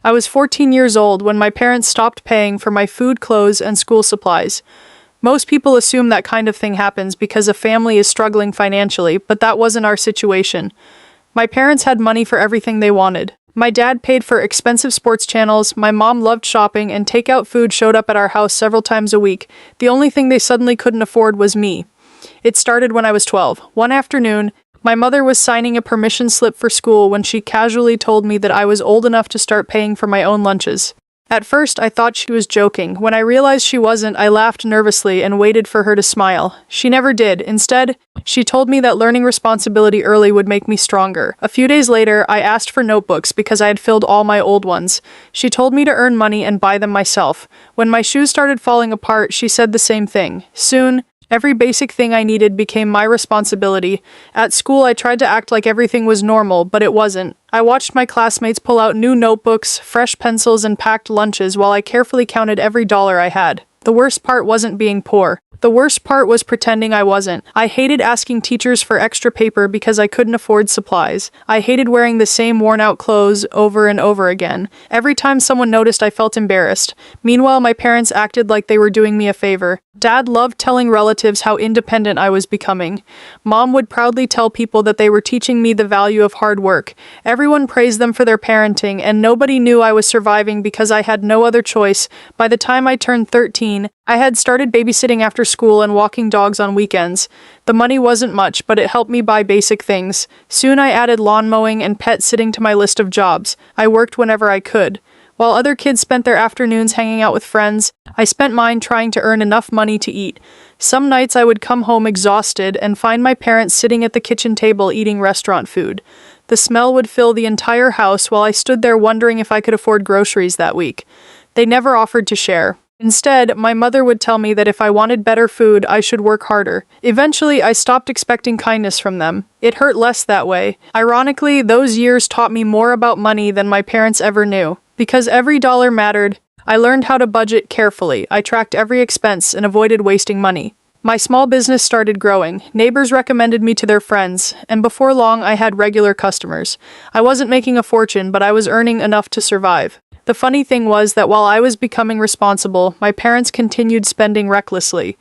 I was 14 years old when my parents stopped paying for my food, clothes, and school supplies. Most people assume that kind of thing happens because a family is struggling financially, but that wasn't our situation. My parents had money for everything they wanted. My dad paid for expensive sports channels, my mom loved shopping, and takeout food showed up at our house several times a week. The only thing they suddenly couldn't afford was me. It started when I was 12. One afternoon, my mother was signing a permission slip for school when she casually told me that I was old enough to start paying for my own lunches. At first, I thought she was joking. When I realized she wasn't, I laughed nervously and waited for her to smile. She never did. Instead, she told me that learning responsibility early would make me stronger. A few days later, I asked for notebooks because I had filled all my old ones. She told me to earn money and buy them myself. When my shoes started falling apart, she said the same thing. Soon, every basic thing I needed became my responsibility. At school, I tried to act like everything was normal, but it wasn't. I watched my classmates pull out new notebooks, fresh pencils, and packed lunches while I carefully counted every dollar I had. The worst part wasn't being poor. The worst part was pretending I wasn't. I hated asking teachers for extra paper because I couldn't afford supplies. I hated wearing the same worn-out clothes over and over again. Every time someone noticed, I felt embarrassed. Meanwhile, my parents acted like they were doing me a favor. Dad loved telling relatives how independent I was becoming. Mom would proudly tell people that they were teaching me the value of hard work. Everyone praised them for their parenting, and nobody knew I was surviving because I had no other choice. By the time I turned 13, I had started babysitting after school and walking dogs on weekends. The money wasn't much, but it helped me buy basic things. Soon I added lawn mowing and pet sitting to my list of jobs. I worked whenever I could. While other kids spent their afternoons hanging out with friends, I spent mine trying to earn enough money to eat. Some nights I would come home exhausted and find my parents sitting at the kitchen table eating restaurant food. The smell would fill the entire house while I stood there wondering if I could afford groceries that week. They never offered to share. Instead, my mother would tell me that if I wanted better food, I should work harder. Eventually, I stopped expecting kindness from them. It hurt less that way. Ironically, those years taught me more about money than my parents ever knew. Because every dollar mattered, I learned how to budget carefully. I tracked every expense and avoided wasting money. My small business started growing. Neighbors recommended me to their friends, and before long, I had regular customers. I wasn't making a fortune, but I was earning enough to survive. The funny thing was that while I was becoming responsible, my parents continued spending recklessly.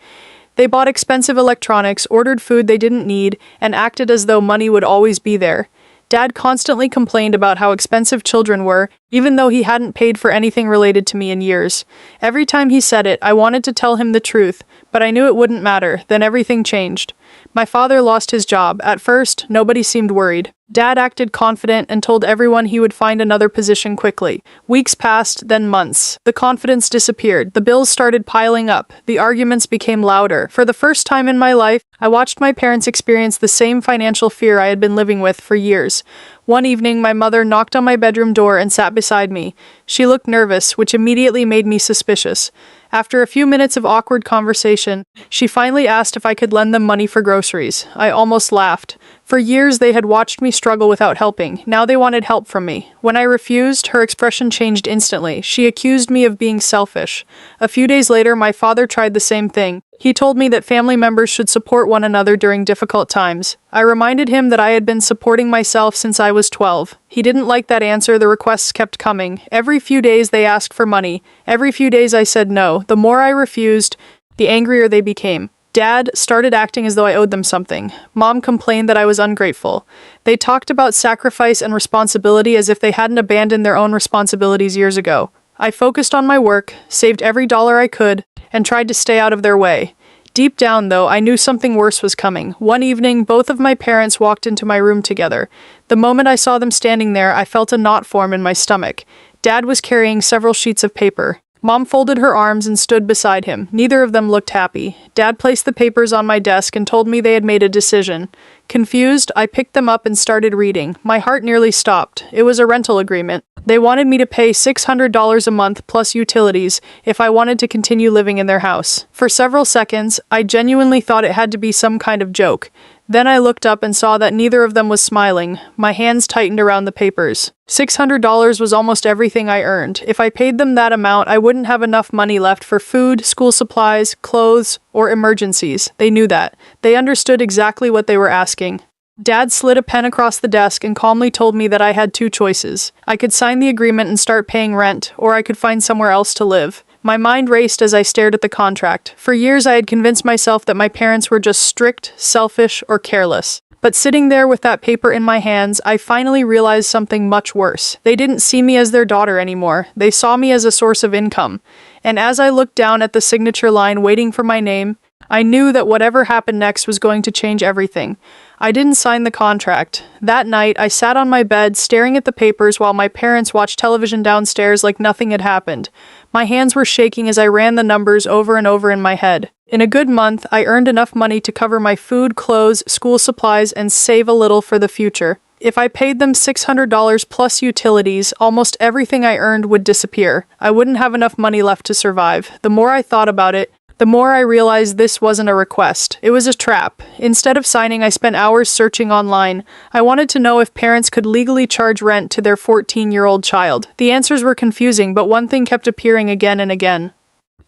They bought expensive electronics, ordered food they didn't need, and acted as though money would always be there. Dad constantly complained about how expensive children were, even though he hadn't paid for anything related to me in years. Every time he said it, I wanted to tell him the truth, but I knew it wouldn't matter. Then everything changed. My father lost his job. At first, nobody seemed worried. Dad acted confident and told everyone he would find another position quickly. Weeks passed, then months. The confidence disappeared. The bills started piling up. The arguments became louder. For the first time in my life, I watched my parents experience the same financial fear I had been living with for years. One evening, my mother knocked on my bedroom door and sat beside me. She looked nervous, which immediately made me suspicious. After a few minutes of awkward conversation, she finally asked if I could lend them money for groceries. I almost laughed. For years, they had watched me struggle without helping. Now they wanted help from me. When I refused, her expression changed instantly. She accused me of being selfish. A few days later, my father tried the same thing. He told me that family members should support one another during difficult times. I reminded him that I had been supporting myself since I was 12. He didn't like that answer. The requests kept coming. Every few days they asked for money. Every few days I said no. The more I refused, the angrier they became. Dad started acting as though I owed them something. Mom complained that I was ungrateful. They talked about sacrifice and responsibility as if they hadn't abandoned their own responsibilities years ago. I focused on my work, saved every dollar I could, and tried to stay out of their way. Deep down, though, I knew something worse was coming. One evening, both of my parents walked into my room together. The moment I saw them standing there, I felt a knot form in my stomach. Dad was carrying several sheets of paper. Mom folded her arms and stood beside him. Neither of them looked happy. Dad placed the papers on my desk and told me they had made a decision. Confused, I picked them up and started reading. My heart nearly stopped. It was a rental agreement. They wanted me to pay $600 a month plus utilities if I wanted to continue living in their house. For several seconds, I genuinely thought it had to be some kind of joke. Then I looked up and saw that neither of them was smiling. My hands tightened around the papers. $600 was almost everything I earned. If I paid them that amount, I wouldn't have enough money left for food, school supplies, clothes, or emergencies. They knew that. They understood exactly what they were asking. Dad slid a pen across the desk and calmly told me that I had two choices. I could sign the agreement and start paying rent, or I could find somewhere else to live. My mind raced as I stared at the contract. For years I had convinced myself that my parents were just strict, selfish, or careless. But sitting there with that paper in my hands, I finally realized something much worse. They didn't see me as their daughter anymore. They saw me as a source of income. And as I looked down at the signature line waiting for my name, I knew that whatever happened next was going to change everything. I didn't sign the contract. That night, I sat on my bed staring at the papers while my parents watched television downstairs like nothing had happened. My hands were shaking as I ran the numbers over and over in my head. In a good month, I earned enough money to cover my food, clothes, school supplies, and save a little for the future. If I paid them $600 plus utilities, almost everything I earned would disappear. I wouldn't have enough money left to survive. The more I thought about it, the more I realized this wasn't a request. It was a trap. Instead of signing, I spent hours searching online. I wanted to know if parents could legally charge rent to their 14-year-old child. The answers were confusing, but one thing kept appearing again and again.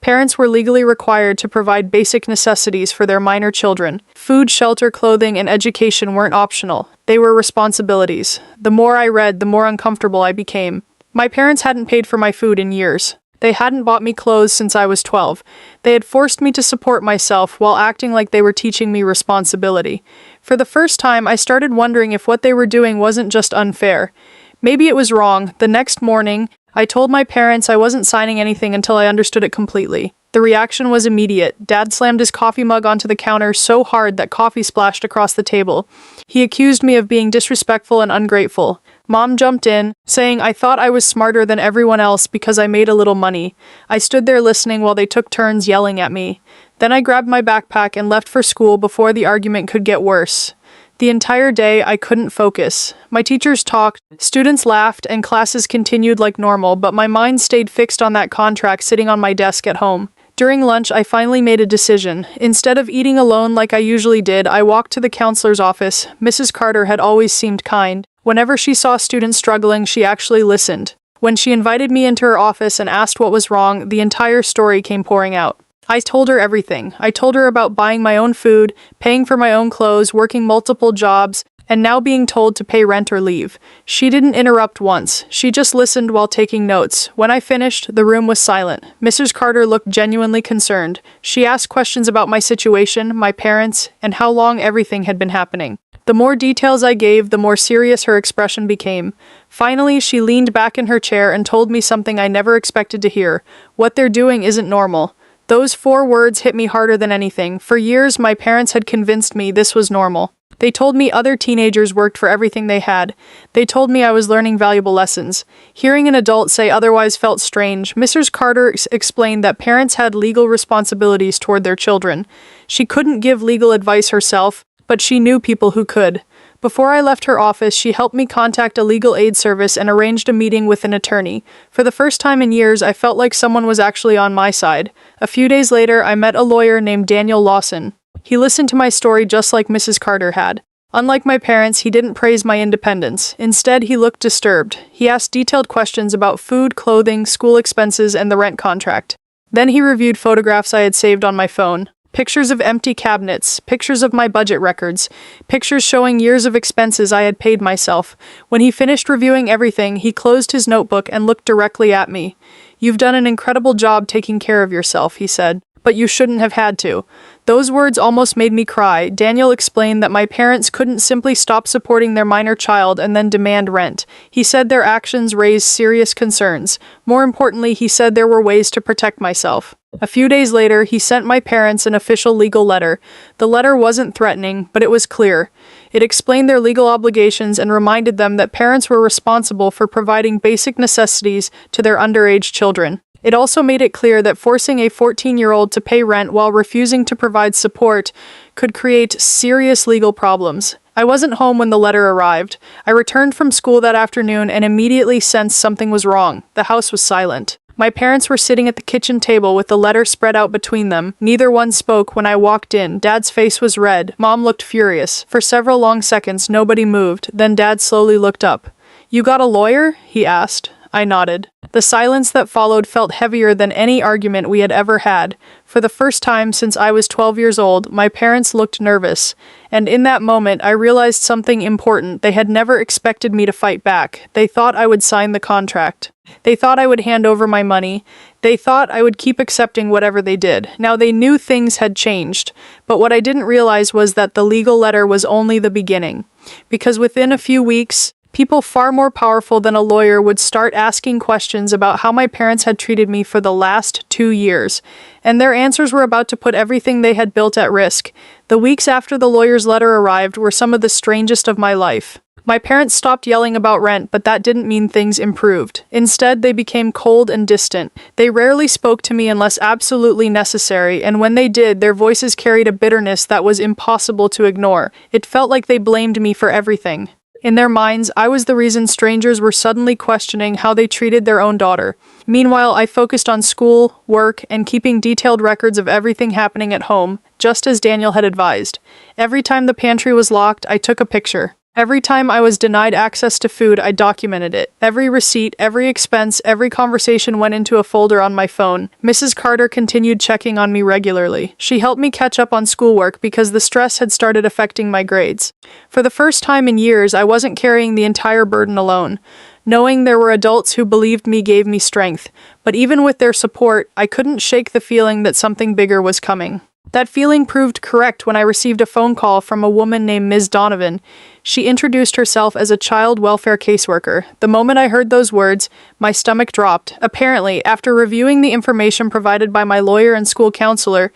Parents were legally required to provide basic necessities for their minor children. Food, shelter, clothing, and education weren't optional. They were responsibilities. The more I read, the more uncomfortable I became. My parents hadn't paid for my food in years. They hadn't bought me clothes since I was 12. They had forced me to support myself while acting like they were teaching me responsibility. For the first time, I started wondering if what they were doing wasn't just unfair. Maybe it was wrong. The next morning, I told my parents I wasn't signing anything until I understood it completely. The reaction was immediate. Dad slammed his coffee mug onto the counter so hard that coffee splashed across the table. He accused me of being disrespectful and ungrateful. Mom jumped in, saying I thought I was smarter than everyone else because I made a little money. I stood there listening while they took turns yelling at me. Then I grabbed my backpack and left for school before the argument could get worse. The entire day, I couldn't focus. My teachers talked, students laughed, and classes continued like normal, but my mind stayed fixed on that contract sitting on my desk at home. During lunch, I finally made a decision. Instead of eating alone like I usually did, I walked to the counselor's office. Mrs. Carter had always seemed kind. Whenever she saw students struggling, she actually listened. When she invited me into her office and asked what was wrong, the entire story came pouring out. I told her everything. I told her about buying my own food, paying for my own clothes, working multiple jobs, and now being told to pay rent or leave. She didn't interrupt once. She just listened while taking notes. When I finished, the room was silent. Mrs. Carter looked genuinely concerned. She asked questions about my situation, my parents, and how long everything had been happening. The more details I gave, the more serious her expression became. Finally, she leaned back in her chair and told me something I never expected to hear. What they're doing isn't normal. Those 4 words hit me harder than anything. For years, my parents had convinced me this was normal. They told me other teenagers worked for everything they had. They told me I was learning valuable lessons. Hearing an adult say otherwise felt strange. Mrs. Carter explained that parents had legal responsibilities toward their children. She couldn't give legal advice herself, but she knew people who could. Before I left her office, she helped me contact a legal aid service and arranged a meeting with an attorney. For the first time in years, I felt like someone was actually on my side. A few days later, I met a lawyer named Daniel Lawson. He listened to my story just like Mrs. Carter had. Unlike my parents, he didn't praise my independence. Instead, he looked disturbed. He asked detailed questions about food, clothing, school expenses, and the rent contract. Then he reviewed photographs I had saved on my phone. Pictures of empty cabinets, pictures of my budget records, pictures showing years of expenses I had paid myself. When he finished reviewing everything, he closed his notebook and looked directly at me. "You've done an incredible job taking care of yourself," he said, "but you shouldn't have had to." Those words almost made me cry. Daniel explained that my parents couldn't simply stop supporting their minor child and then demand rent. He said their actions raised serious concerns. More importantly, he said there were ways to protect myself. A few days later, he sent my parents an official legal letter. The letter wasn't threatening, but it was clear. It explained their legal obligations and reminded them that parents were responsible for providing basic necessities to their underage children. It also made it clear that forcing a 14-year-old to pay rent while refusing to provide support could create serious legal problems. I wasn't home when the letter arrived. I returned from school that afternoon and immediately sensed something was wrong. The house was silent. My parents were sitting at the kitchen table with the letter spread out between them. Neither one spoke when I walked in. Dad's face was red. Mom looked furious. For several long seconds, nobody moved. Then Dad slowly looked up. "You got a lawyer?" he asked. I nodded. The silence that followed felt heavier than any argument we had ever had. For the first time since I was 12 years old, my parents looked nervous, and in that moment I realized something important. They had never expected me to fight back. They thought I would sign the contract. They thought I would hand over my money. They thought I would keep accepting whatever they did. Now they knew things had changed, but what I didn't realize was that the legal letter was only the beginning. Because within a few weeks, people far more powerful than a lawyer would start asking questions about how my parents had treated me for the last 2 years, and their answers were about to put everything they had built at risk. The weeks after the lawyer's letter arrived were some of the strangest of my life. My parents stopped yelling about rent, but that didn't mean things improved. Instead, they became cold and distant. They rarely spoke to me unless absolutely necessary, and when they did, their voices carried a bitterness that was impossible to ignore. It felt like they blamed me for everything. In their minds, I was the reason strangers were suddenly questioning how they treated their own daughter. Meanwhile, I focused on school, work, and keeping detailed records of everything happening at home, just as Daniel had advised. Every time the pantry was locked, I took a picture. Every time I was denied access to food, I documented it. Every receipt, every expense, every conversation went into a folder on my phone. Mrs. Carter continued checking on me regularly. She helped me catch up on schoolwork because the stress had started affecting my grades. For the first time in years, I wasn't carrying the entire burden alone. Knowing there were adults who believed me gave me strength, but even with their support, I couldn't shake the feeling that something bigger was coming. That feeling proved correct when I received a phone call from a woman named Ms. Donovan. She introduced herself as a child welfare caseworker. The moment I heard those words, my stomach dropped. Apparently, after reviewing the information provided by my lawyer and school counselor,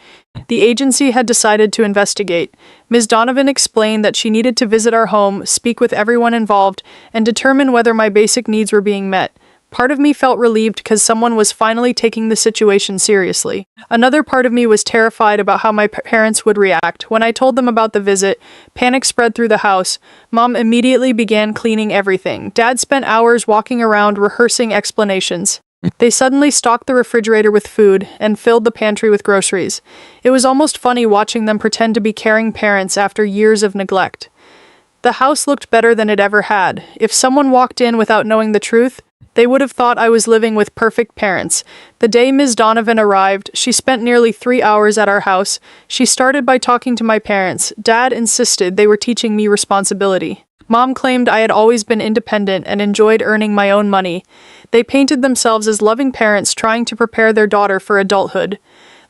the agency had decided to investigate. Ms. Donovan explained that she needed to visit our home, speak with everyone involved, and determine whether my basic needs were being met. Part of me felt relieved because someone was finally taking the situation seriously. Another part of me was terrified about how my parents would react. When I told them about the visit, panic spread through the house. Mom immediately began cleaning everything. Dad spent hours walking around rehearsing explanations. They suddenly stocked the refrigerator with food and filled the pantry with groceries. It was almost funny watching them pretend to be caring parents after years of neglect. The house looked better than it ever had. If someone walked in without knowing the truth, they would have thought I was living with perfect parents. The day Ms. Donovan arrived, she spent nearly 3 hours at our house. She started by talking to my parents. Dad insisted they were teaching me responsibility. Mom claimed I had always been independent and enjoyed earning my own money. They painted themselves as loving parents trying to prepare their daughter for adulthood.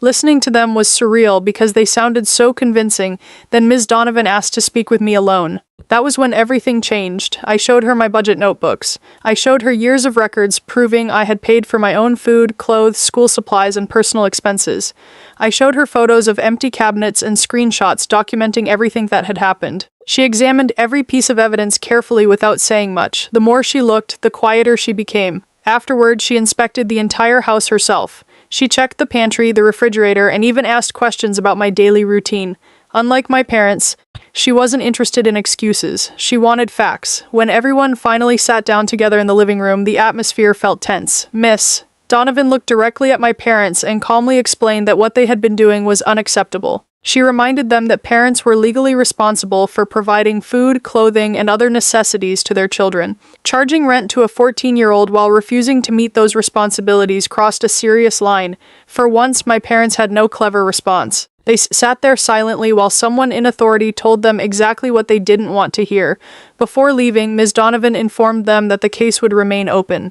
Listening to them was surreal because they sounded so convincing. Then Ms. Donovan asked to speak with me alone. That was when everything changed. I showed her my budget notebooks. I showed her years of records proving I had paid for my own food, clothes, school supplies, and personal expenses. I showed her photos of empty cabinets and screenshots documenting everything that had happened. She examined every piece of evidence carefully without saying much. The more she looked, the quieter she became. Afterward, she inspected the entire house herself. She checked the pantry, the refrigerator, and even asked questions about my daily routine. Unlike my parents, she wasn't interested in excuses. She wanted facts. When everyone finally sat down together in the living room, the atmosphere felt tense. Miss Donovan looked directly at my parents and calmly explained that what they had been doing was unacceptable. She reminded them that parents were legally responsible for providing food, clothing, and other necessities to their children. Charging rent to a 14-year-old while refusing to meet those responsibilities crossed a serious line. For once, my parents had no clever response. They sat there silently while someone in authority told them exactly what they didn't want to hear. Before leaving, Ms. Donovan informed them that the case would remain open.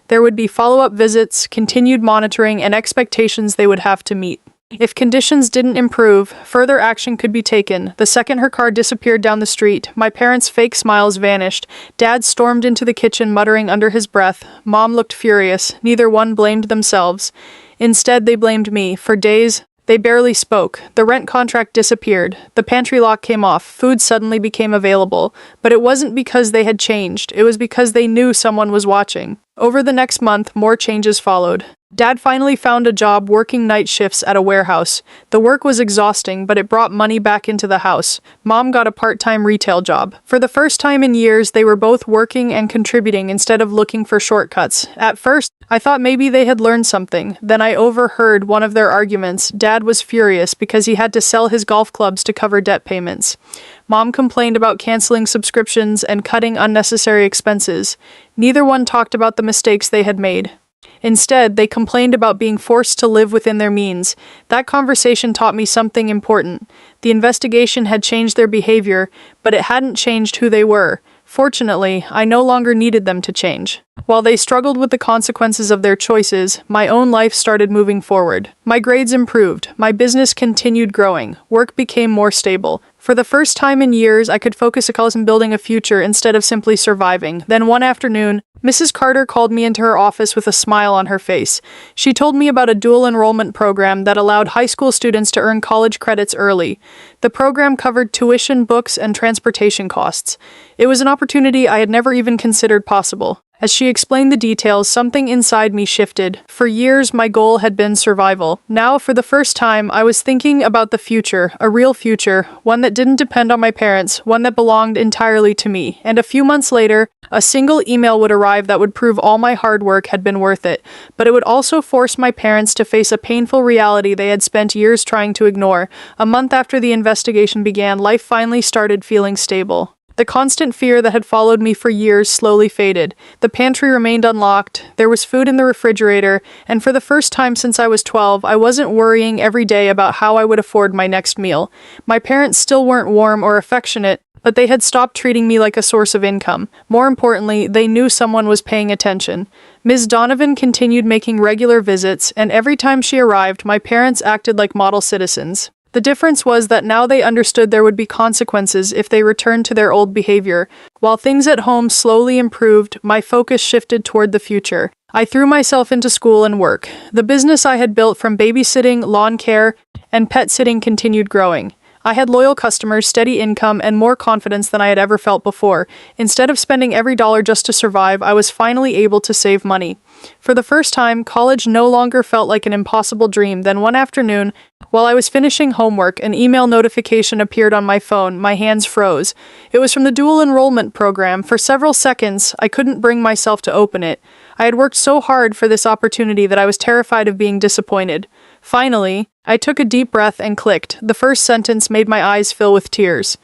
There would be follow-up visits, continued monitoring, and expectations they would have to meet. If conditions didn't improve, further action could be taken. The second her car disappeared down the street, my parents' fake smiles vanished. Dad stormed into the kitchen muttering under his breath. Mom looked furious. Neither one blamed themselves. Instead, they blamed me. For days, they barely spoke. The rent contract disappeared. The pantry lock came off. Food suddenly became available. But it wasn't because they had changed. It was because they knew someone was watching. Over the next month, more changes followed. Dad finally found a job working night shifts at a warehouse. The work was exhausting, but it brought money back into the house. Mom got a part-time retail job. For the first time in years, they were both working and contributing instead of looking for shortcuts. At first, I thought maybe they had learned something. Then I overheard one of their arguments. Dad was furious because he had to sell his golf clubs to cover debt payments. Mom complained about canceling subscriptions and cutting unnecessary expenses. Neither one talked about the mistakes they had made. Instead, they complained about being forced to live within their means. That conversation taught me something important. The investigation had changed their behavior, but it hadn't changed who they were. Fortunately, I no longer needed them to change. While they struggled with the consequences of their choices, my own life started moving forward. My grades improved, my business continued growing, work became more stable. For the first time in years, I could focus on building a future instead of simply surviving. Then one afternoon, Mrs. Carter called me into her office with a smile on her face. She told me about a dual enrollment program that allowed high school students to earn college credits early. The program covered tuition, books, and transportation costs. It was an opportunity I had never even considered possible. As she explained the details, something inside me shifted. For years, my goal had been survival. Now, for the first time, I was thinking about the future, a real future, one that didn't depend on my parents, one that belonged entirely to me. And a few months later, a single email would arrive that would prove all my hard work had been worth it. But it would also force my parents to face a painful reality they had spent years trying to ignore. A month after the investigation began, life finally started feeling stable. The constant fear that had followed me for years slowly faded. The pantry remained unlocked, there was food in the refrigerator, and for the first time since I was 12, I wasn't worrying every day about how I would afford my next meal. My parents still weren't warm or affectionate, but they had stopped treating me like a source of income. More importantly, they knew someone was paying attention. Ms. Donovan continued making regular visits, and every time she arrived, my parents acted like model citizens. The difference was that now they understood there would be consequences if they returned to their old behavior. While things at home slowly improved, my focus shifted toward the future. I threw myself into school and work. The business I had built from babysitting, lawn care, and pet sitting continued growing. I had loyal customers, steady income, and more confidence than I had ever felt before. Instead of spending every dollar just to survive, I was finally able to save money. For the first time, college no longer felt like an impossible dream. Then one afternoon, while I was finishing homework, an email notification appeared on my phone. My hands froze. It was from the dual enrollment program. For several seconds, I couldn't bring myself to open it. I had worked so hard for this opportunity that I was terrified of being disappointed. Finally, I took a deep breath and clicked. The first sentence made my eyes fill with tears.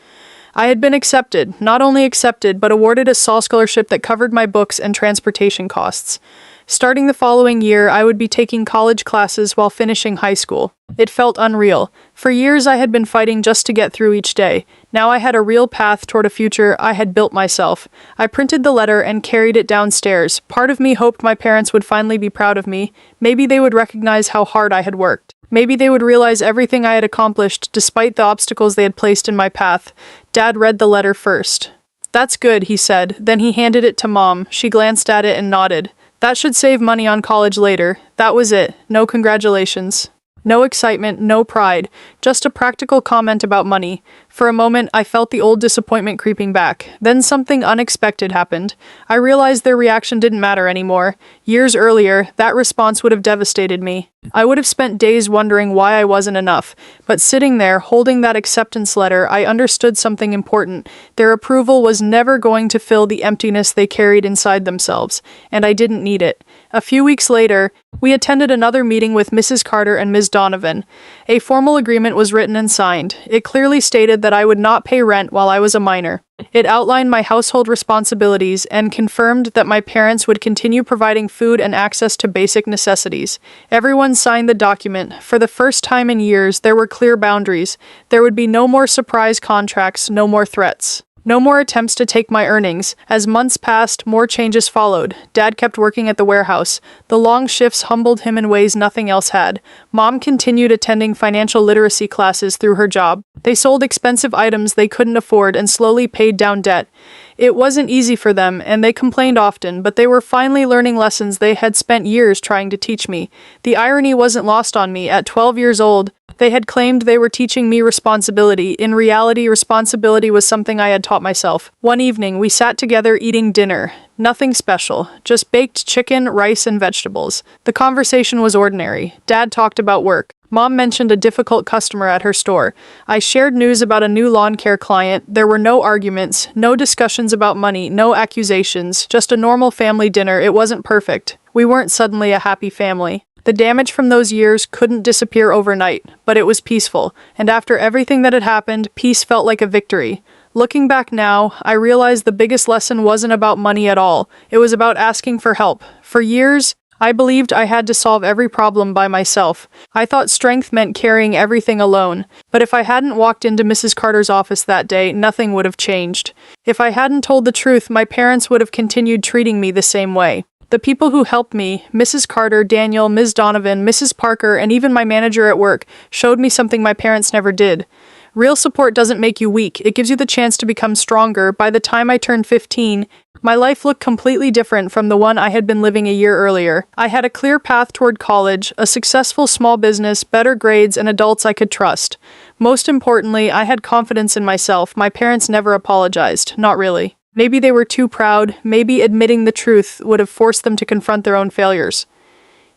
I had been accepted, not only accepted, but awarded a SAL scholarship that covered my books and transportation costs. Starting the following year, I would be taking college classes while finishing high school. It felt unreal. For years, I had been fighting just to get through each day. Now I had a real path toward a future I had built myself. I printed the letter and carried it downstairs. Part of me hoped my parents would finally be proud of me. Maybe they would recognize how hard I had worked. Maybe they would realize everything I had accomplished despite the obstacles they had placed in my path. Dad read the letter first. "That's good," he said. Then he handed it to Mom. She glanced at it and nodded. "That should save money on college later." That was it. No congratulations. No excitement, no pride. Just a practical comment about money. For a moment, I felt the old disappointment creeping back. Then something unexpected happened. I realized their reaction didn't matter anymore. Years earlier, that response would have devastated me. I would have spent days wondering why I wasn't enough. But sitting there, holding that acceptance letter, I understood something important. Their approval was never going to fill the emptiness they carried inside themselves, and I didn't need it. A few weeks later, we attended another meeting with Mrs. Carter and Ms. Donovan. A formal agreement was written and signed. It clearly stated that I would not pay rent while I was a minor. It outlined my household responsibilities and confirmed that my parents would continue providing food and access to basic necessities. Everyone signed the document. For the first time in years, there were clear boundaries. There would be no more surprise contracts, no more threats. No more attempts to take my earnings. As months passed, more changes followed. Dad kept working at the warehouse. The long shifts humbled him in ways nothing else had. Mom continued attending financial literacy classes through her job. They sold expensive items they couldn't afford and slowly paid down debt. It wasn't easy for them, and they complained often, but they were finally learning lessons they had spent years trying to teach me. The irony wasn't lost on me. At 12 years old, they had claimed they were teaching me responsibility. In reality, responsibility was something I had taught myself. One evening, we sat together eating dinner. Nothing special, just baked chicken, rice, and vegetables. The conversation was ordinary. Dad talked about work. Mom mentioned a difficult customer at her store. I shared news about a new lawn care client. There were no arguments, no discussions about money, no accusations, just a normal family dinner. It wasn't perfect. We weren't suddenly a happy family. The damage from those years couldn't disappear overnight, but it was peaceful, and after everything that had happened, peace felt like a victory. Looking back now, I realized the biggest lesson wasn't about money at all. It was about asking for help. For years, I believed I had to solve every problem by myself. I thought strength meant carrying everything alone. But if I hadn't walked into Mrs. Carter's office that day, nothing would have changed. If I hadn't told the truth, my parents would have continued treating me the same way. The people who helped me, Mrs. Carter, Daniel, Ms. Donovan, Mrs. Parker, and even my manager at work, showed me something my parents never did. Real support doesn't make you weak. It gives you the chance to become stronger. By the time I turned 15, my life looked completely different from the one I had been living a year earlier. I had a clear path toward college, a successful small business, better grades, and adults I could trust. Most importantly, I had confidence in myself. My parents never apologized. Not really. Maybe they were too proud. Maybe admitting the truth would have forced them to confront their own failures.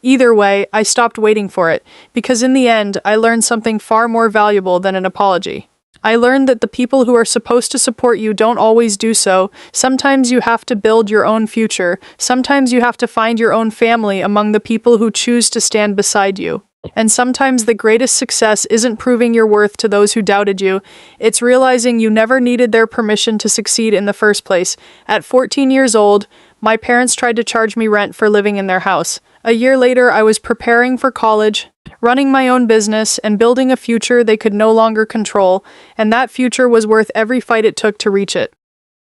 Either way, I stopped waiting for it, because in the end, I learned something far more valuable than an apology. I learned that the people who are supposed to support you don't always do so. Sometimes you have to build your own future. Sometimes you have to find your own family among the people who choose to stand beside you. And sometimes the greatest success isn't proving your worth to those who doubted you. It's realizing you never needed their permission to succeed in the first place. At 14 years old, my parents tried to charge me rent for living in their house. A year later, I was preparing for college, running my own business, and building a future they could no longer control, and that future was worth every fight it took to reach it.